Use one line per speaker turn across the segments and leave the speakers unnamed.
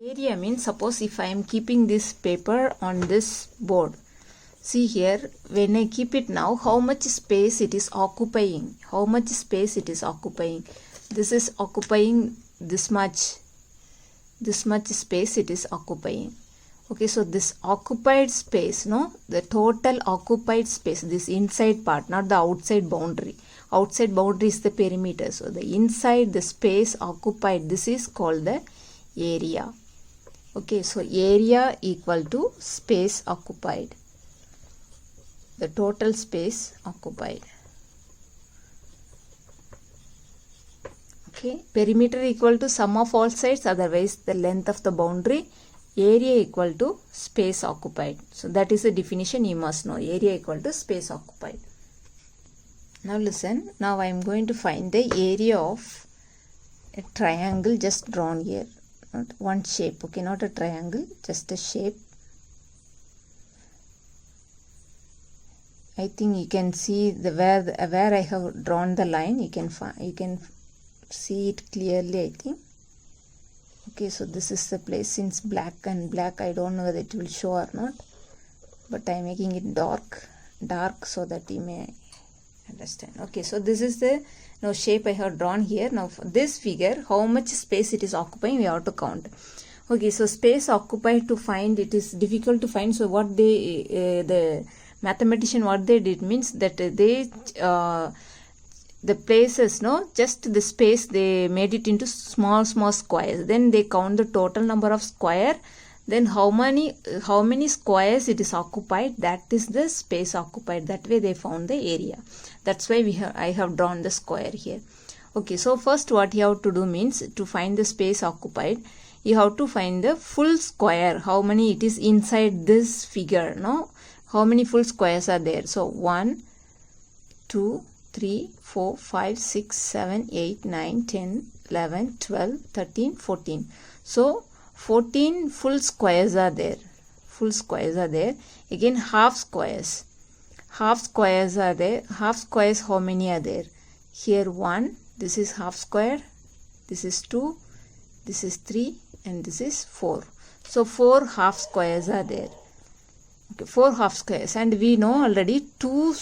Area means, suppose if I am keeping this paper on this board. See here, when I keep it now, how much space it is occupying. How much space it is occupying. This is occupying this much space it is occupying. Okay, so this occupied space, no, the total occupied space, this inside part, not the outside boundary. Outside boundary is the perimeter. So the inside, the space occupied, this is called the area. Okay, so area equal to space occupied. The total space occupied. Okay, perimeter equal to sum of all sides, otherwise the length of the boundary. Area equal to space occupied. So that is the definition you must know. Area equal to space occupied. Now listen, now I am going to find the area of a triangle just drawn here. Not one shape, okay, not a triangle, just a shape. I think you can see the where I have drawn the line. You can see it clearly, I think. Okay, so this is the place. Since black and black, I don't know whether it will show or not, but I am making it dark so that you may understand. Okay, so this is the shape I have drawn here. Now for this figure, how much space it is occupying, we have to count. Okay, so space occupied, to find it is difficult to find. So what the mathematician, what they did means that they the places, just the space, they made it into small squares. Then they count the total number of square. Then how many squares it is occupied, that is the space occupied. That way they found the area. That's why I have drawn the square here. Okay, so first what you have to do means, to find the space occupied, you have to find the full square. How many it is inside this figure, how many full squares are there. So 1, 2, 3, 4, 5, 6, 7, 8, 9, 10, 11, 12, 13, 14. So 14 full squares are there. Full squares are there. Again half squares. Half squares are there. Half squares, how many are there? Here 1, this is half square. This is 2, this is 3, and this is 4. So 4 half squares are there. Okay, 4 half squares, and we know already 2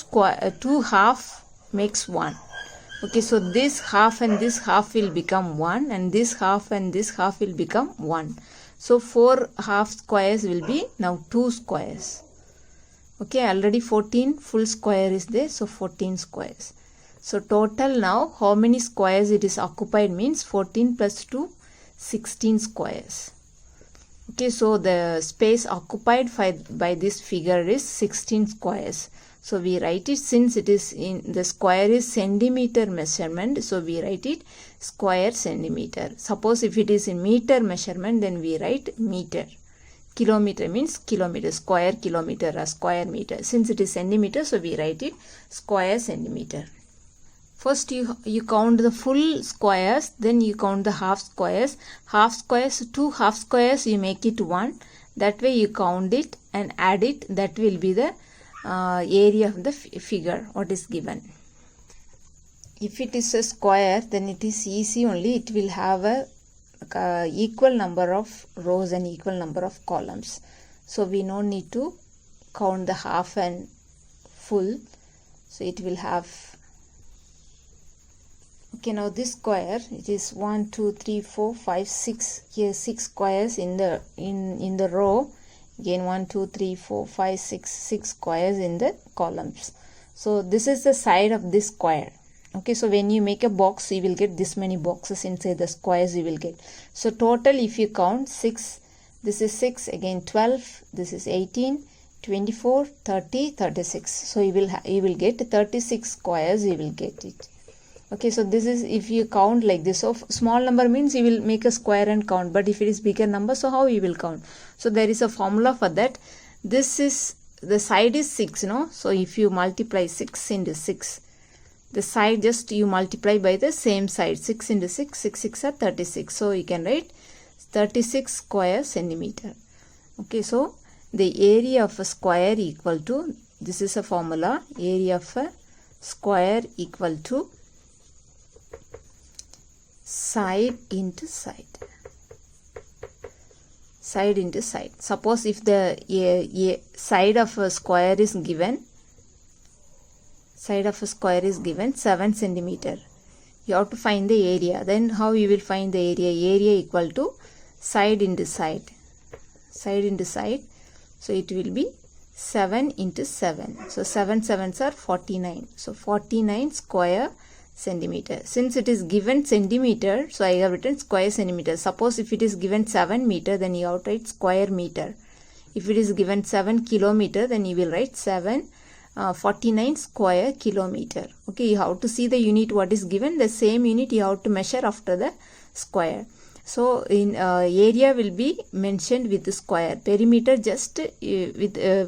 half makes 1. Okay, so this half and this half will become 1, and this half and this half will become 1. So 4 half squares will be now 2 squares. Okay, already 14 full square is there, so 14 squares. So total now, how many squares it is occupied means 14 plus 2, 16 squares. Okay, so the space occupied by this figure is 16 squares. So we write it, since it is in the square is centimeter measurement, so we write it square centimeter. Suppose if it is in meter measurement, then we write meter. Kilometer means kilometer, square kilometer or square meter. Since it is centimeter, so we write it square centimeter. First you count the full squares, then you count the half squares. Half squares, 2 half squares, you make it 1. That way you count it and add it. That will be the area of the figure what is given. If it is a square, then it is easy only. It will have a equal number of rows and equal number of columns. So we no need to count the half and full. So it will have. Okay, now this square, it is 1, 2, 3, 4, 5, 6. Here 6 squares in the row. Again 1, 2, 3, 4, 5, 6 squares in the columns. So this is the side of this square. Okay, so when you make a box, you will get this many boxes inside the squares you will get. So total, if you count 6, this is 6, again 12, this is 18, 24, 30, 36. So you will get 36 squares, you will get it. Okay, so this is if you count like this. So small number means you will make a square and count, but if it is bigger number, so how you will count? So there is a formula for that. This is, the side is 6, so if you multiply 6 into 6, the side just you multiply by the same side. 6 into 6, 6 6 are 36. So you can write 36 square centimeter. Okay, so the area of a square equal to, this is a formula, area of a square equal to side into side. side into side. Suppose if the a side of a square is given, 7 centimeter, you have to find the area. Then how you will find the area? Area equal to side into side, so it will be 7 into 7. So 7 sevens are 49. So 49 square centimeter. Since it is given centimeter, so I have written square centimeter. Suppose if it is given 7 meter, then you have to write square meter. If it is given 7 kilometer, then you will write 49 square kilometer. Okay, you have to see the unit what is given. The same unit you have to measure after the square. So in area will be mentioned with the square. Perimeter just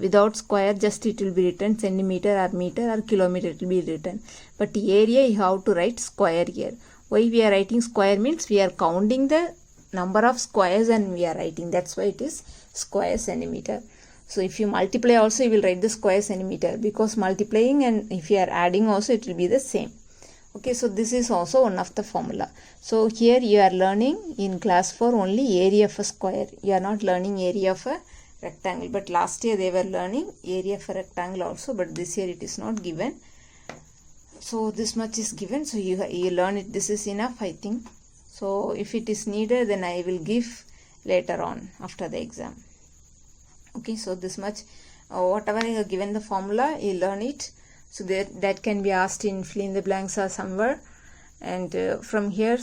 without square, just it will be written centimeter or meter or kilometer, it will be written. But area you have to write square here. Why we are writing square means we are counting the number of squares and we are writing. That's why it is square centimeter. So if you multiply also you will write the square centimeter, because multiplying and if you are adding also it will be the same. Okay, so this is also one of the formula. So here you are learning in class 4 only area of a square. You are not learning area of a rectangle. But last year they were learning area of a rectangle also. But this year it is not given. So this much is given. So you learn it. This is enough, I think. So if it is needed, then I will give later on after the exam. Okay, so this much. Whatever I have given the formula, you learn it. So that can be asked in fill in the blanks or somewhere, and from here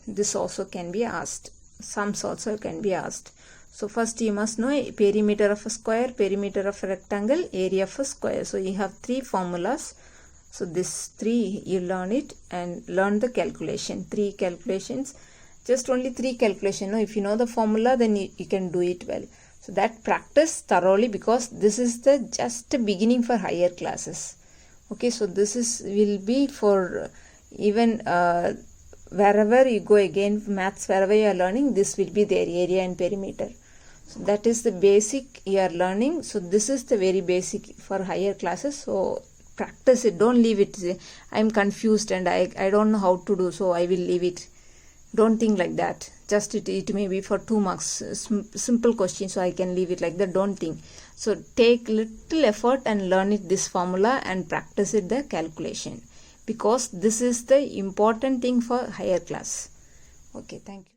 this also can be asked. Sums also can be asked. So first you must know perimeter of a square, perimeter of a rectangle, area of a square. So you have 3 formulas. So this 3 you learn it and learn the calculation. 3 calculations, just only 3 calculation. No, if you know the formula, then you can do it well. So that practice thoroughly, because this is the just beginning for higher classes. Okay, so this will be for even wherever you go again, maths, wherever you are learning, this will be there, area and perimeter. So that is the basic you are learning. So this is the very basic for higher classes. So practice it, don't leave it. I am confused and I don't know how to do, so I will leave it. Don't think like that. Just it may be for 2 marks, simple question, so I can leave it like that. Don't think. So take little effort and learn it, this formula, and practice it, the calculation, because this is the important thing for higher class. Okay, thank you.